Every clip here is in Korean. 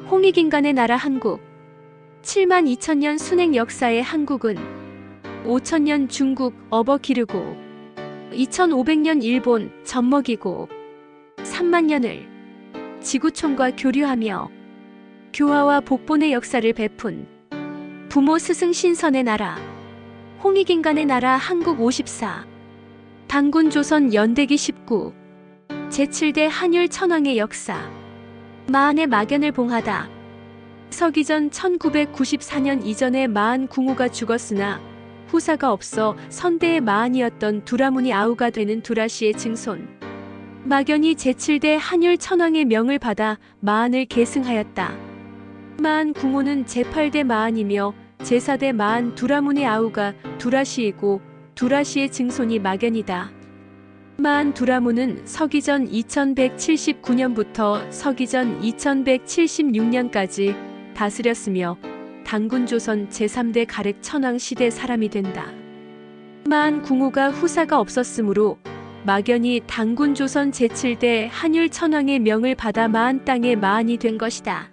홍익인간의 나라 한국. 7만 2천년 순행 역사의 한국은 5천년 중국 업어 기르고 2500년 일본 젖먹이고 3만 년을 지구촌과 교류하며 교화와 복본의 역사를 베푼 부모 스승 신선의 나라 홍익인간의 나라 한국 54. 단군 조선 연대기 19. 제7대 한율 천왕의 역사. 마한의 막연을 봉하다. 서기전 1994년 이전에 마한 궁후가 죽었으나 후사가 없어 선대의 마한이었던 두라문이 아우가 되는 두라씨의 증손 막연이 제7대 한율 천왕의 명을 받아 마한을 계승하였다. 마한 궁후는 제8대 마한이며 제4대 마한 두라문의 아우가 두라씨이고 두라씨의 증손이 막연이다. 마한 두라문은 서기전 2179년부터 서기전 2176년까지 다스렸으며 단군조선 제3대 가렉 천왕 시대 사람이 된다. 마한 궁후가 후사가 없었으므로 막연히 단군조선 제7대 한율 천왕의 명을 받아 마한 땅의 마한이 된 것이다.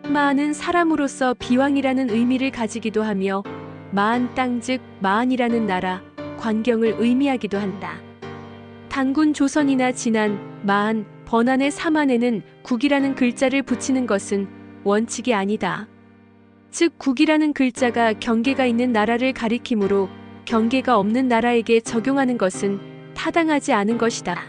마한은 사람으로서 비왕이라는 의미를 가지기도 하며 마한 땅 즉 마한이라는 나라, 관경을 의미하기도 한다. 단군 조선이나 진안, 마한, 번안의 사만에는 국이라는 글자를 붙이는 것은 원칙이 아니다. 즉 국이라는 글자가 경계가 있는 나라를 가리키므로 경계가 없는 나라에게 적용하는 것은 타당하지 않은 것이다.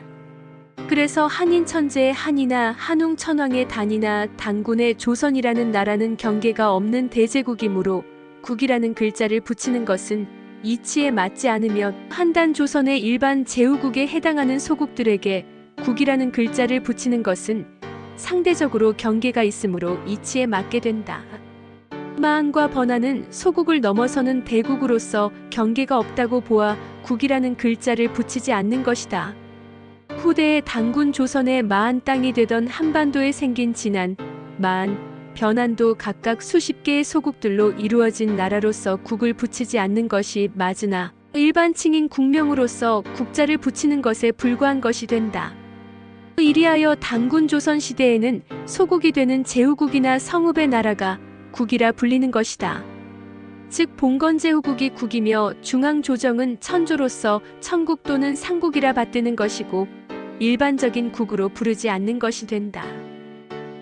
그래서 한인 천재의 한이나 한웅 천왕의 단이나 단군의 조선이라는 나라는 경계가 없는 대제국이므로 국이라는 글자를 붙이는 것은 이치에 맞지 않으며 한단 조선의 일반 제후국에 해당하는 소국들에게 국이라는 글자를 붙이는 것은 상대적으로 경계가 있으므로 이치에 맞게 된다. 마한과 번안은 소국을 넘어서는 대국으로서 경계가 없다고 보아 국이라는 글자를 붙이지 않는 것이다. 후대의 단군 조선의 마한 땅이 되던 한반도에 생긴 진안, 마한, 변안도 각각 수십 개의 소국들로 이루어진 나라로서 국을 붙이지 않는 것이 맞으나 일반 칭인 국명으로서 국자를 붙이는 것에 불과한 것이 된다. 이리하여 단군 조선 시대에는 소국이 되는 제후국이나 성읍의 나라가 국이라 불리는 것이다. 즉 봉건제후국이 국이며 중앙조정은 천조로서 천국 또는 상국이라 받드는 것이고 일반적인 국으로 부르지 않는 것이 된다.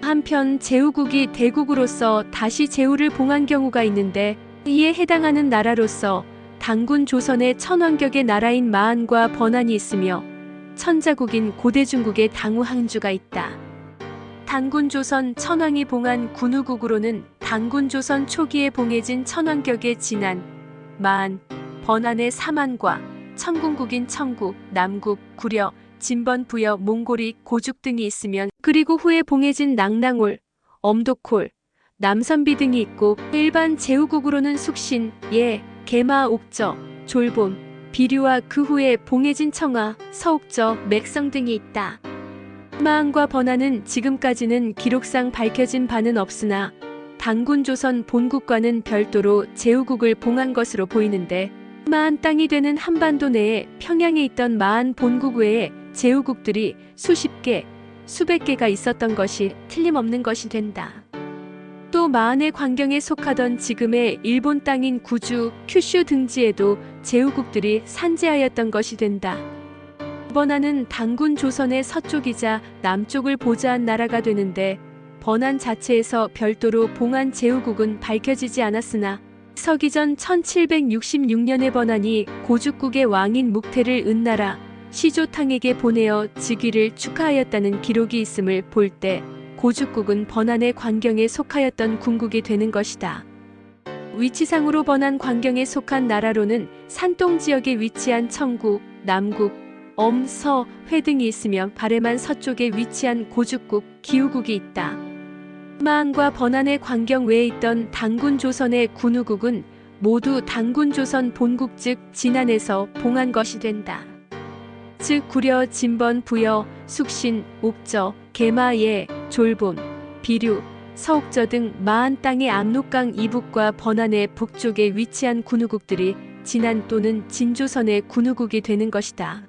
한편 제후국이 대국으로서 다시 제후를 봉한 경우가 있는데 이에 해당하는 나라로서 단군 조선의 천왕격의 나라인 마한과 번안이 있으며 천자국인 고대중국의 당우 항주가 있다. 단군 조선 천왕이 봉한 군우국으로는 단군 조선 초기에 봉해진 천왕격의 진안, 마한, 번안의 사만과 청궁국인 청국, 남국, 구려, 진번, 부여, 몽골이, 고죽 등이 있으면 그리고 후에 봉해진 낭랑올, 엄독홀, 남선비 등이 있고 일반 제후국으로는 숙신, 예, 개마, 옥저, 졸봄, 비류와 그 후에 봉해진 청하, 서옥저, 맥성 등이 있다. 마한과 번안은 지금까지는 기록상 밝혀진 바는 없으나 단군 조선 본국과는 별도로 제후국을 봉한 것으로 보이는데 마한 땅이 되는 한반도 내에 평양에 있던 마한 본국 외에 제후국들이 수십 개, 수백 개가 있었던 것이 틀림없는 것이 된다. 또 마한의 관경에 속하던 지금의 일본 땅인 구주, 큐슈 등지에도 제후국들이 산재하였던 것이 된다. 번안은 단군 조선의 서쪽이자 남쪽을 보좌한 나라가 되는데 번안 자체에서 별도로 봉한 제후국은 밝혀지지 않았으나 서기전 1766년에 번안이 고죽국의 왕인 묵태를 은나라 시조탕에게 보내어 즉위를 축하하였다는 기록이 있음을 볼 때 고죽국은 번안의 관경에 속하였던 군국이 되는 것이다. 위치상으로 번안 관경에 속한 나라로는 산동 지역에 위치한 청국, 남국, 엄, 서, 회 등이 있으며 바레만 서쪽에 위치한 고죽국, 기우국이 있다. 마한과 번안의 관경 외에 있던 단군 조선의 군우국은 모두 단군 조선 본국 즉 진안에서 봉한 것이 된다. 즉 구려, 진번, 부여, 숙신, 옥저, 개마예, 졸봄, 비류, 서옥저 등 마한 땅의 압록강 이북과 번안의 북쪽에 위치한 군우국들이 진안 또는 진조선의 군우국이 되는 것이다.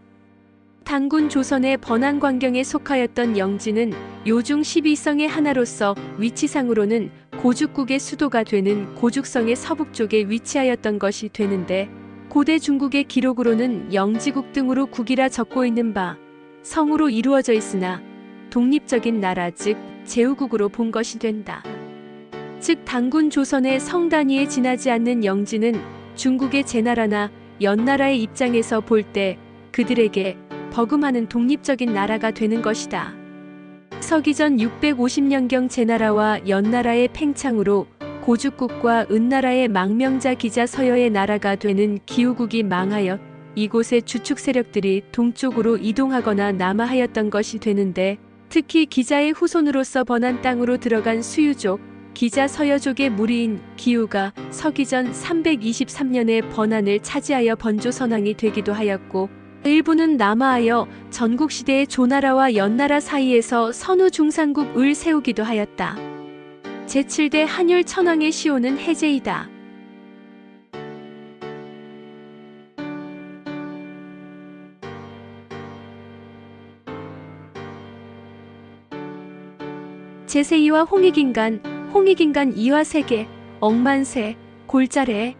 단군 조선의 번안광경에 속하였던 영지는 요중 12성의 하나로서 위치상으로는 고죽국의 수도가 되는 고죽성의 서북쪽에 위치하였던 것이 되는데, 고대 중국의 기록으로는 영지국 등으로 국이라 적고 있는 바 성으로 이루어져 있으나 독립적인 나라 즉 제후국으로 본 것이 된다. 즉 단군 조선의 성 단위에 지나지 않는 영지는 중국의 제나라나 연나라의 입장에서 볼 때 그들에게 버금하는 독립적인 나라가 되는 것이다. 서기전 650년경 제나라와 연나라의 팽창으로 고죽국과 은나라의 망명자 기자 서여의 나라가 되는 기후국이 망하여 이곳의 주축 세력들이 동쪽으로 이동하거나 남하하였던 것이 되는데, 특히 기자의 후손으로서 번안 땅으로 들어간 수유족, 기자 서여족의 무리인 기후가 서기전 323년에 번안을 차지하여 번조 선왕이 되기도 하였고, 일부는 남하하여 전국시대의 조나라와 연나라 사이에서 선우 중상국을 세우기도 하였다. 제7대 한율 천왕의 시호는 해제이다. 제세이와 홍익인간, 홍익인간 이화 세계, 억만세, 골자래,